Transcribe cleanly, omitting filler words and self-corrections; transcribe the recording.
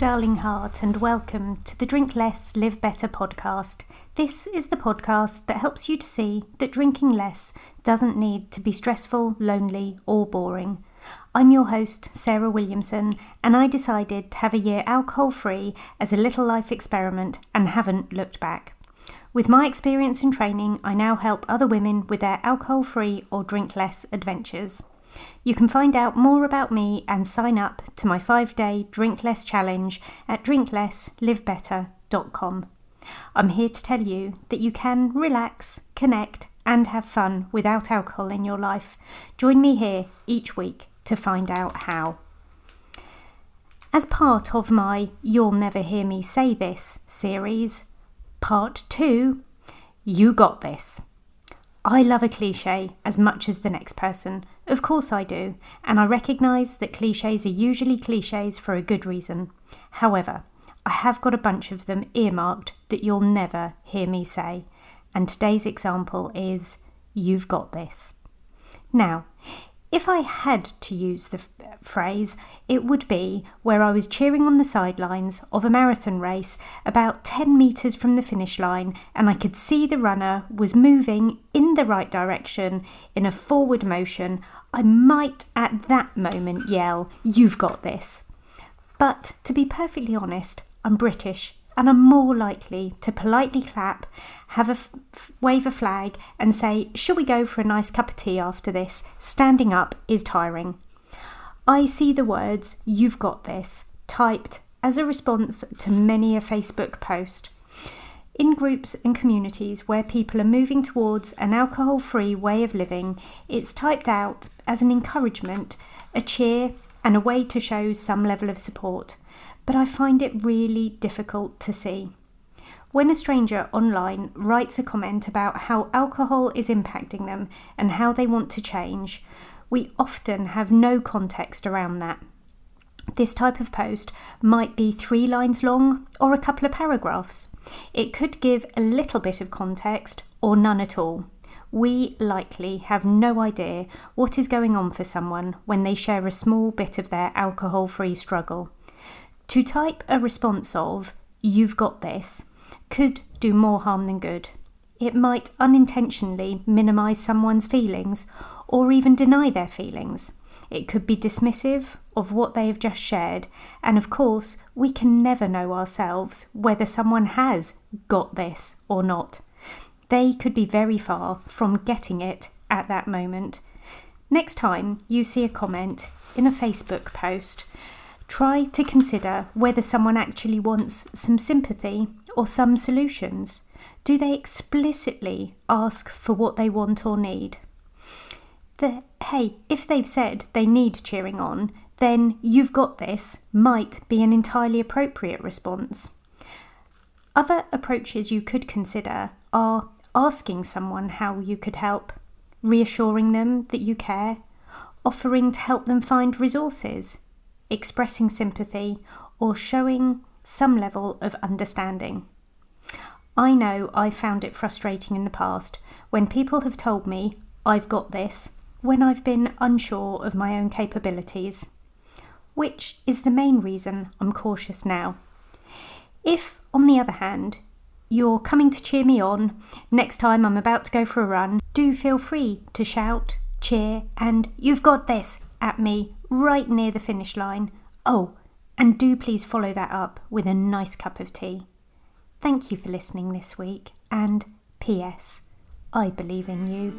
darling heart, and welcome to the Drink Less, Live Better podcast. This is the podcast that helps you to see that drinking less doesn't need to be stressful, lonely, or boring. I'm your host, Sarah Williamson, and I decided to have a year alcohol-free as a little life experiment and haven't looked back. With my experience and training, I now help other women with their alcohol-free or drink less adventures. You can find out more about me and sign up to my 5-day Drink Less Challenge at drinklesslivebetter.com. I'm here to tell you that you can relax, connect, and have fun without alcohol in your life. Join me here each week to find out how. As part of my You'll Never Hear Me Say This series, Part 2, You Got This. I love a cliche as much as the next person. Of course I do, and I recognise that cliches are usually cliches for a good reason. However, I have got a bunch of them earmarked that you'll never hear me say, and today's example is, you've got this. Now, if I had to use the phrase, it would be where I was cheering on the sidelines of a marathon race about 10 metres from the finish line, and I could see the runner was moving in the right direction in a forward motion. I might at that moment yell, "You've got this." But to be perfectly honest, I'm British, and I'm more likely to politely clap, wave a flag and say, "Shall we go for a nice cup of tea after this? Standing up is tiring." I see the words, "You've got this," typed as a response to many a Facebook post. In groups and communities where people are moving towards an alcohol-free way of living, it's typed out as an encouragement, a cheer, and a way to show some level of support. But I find it really difficult to see. When a stranger online writes a comment about how alcohol is impacting them and how they want to change, we often have no context around that. This type of post might be 3 lines long or a couple of paragraphs. It could give a little bit of context or none at all. We likely have no idea what is going on for someone when they share a small bit of their alcohol-free struggle. To type a response of, "You've got this," could do more harm than good. It might unintentionally minimise someone's feelings or even deny their feelings. It could be dismissive of what they have just shared, and of course, we can never know ourselves whether someone has got this or not. They could be very far from getting it at that moment. Next time you see a comment in a Facebook post, try to consider whether someone actually wants some sympathy or some solutions. Do they explicitly ask for what they want or need? If they've said they need cheering on, then "you've got this" might be an entirely appropriate response. Other approaches you could consider are asking someone how you could help, reassuring them that you care, offering to help them find resources, expressing sympathy, or showing some level of understanding. I know I've found it frustrating in the past when people have told me, "I've got this," when I've been unsure of my own capabilities, which is the main reason I'm cautious now. If, on the other hand, you're coming to cheer me on next time I'm about to go for a run, do feel free to shout, cheer, and "You've got this" at me right near the finish line. Oh, and do please follow that up with a nice cup of tea. Thank you for listening this week, and P.S. I believe in you.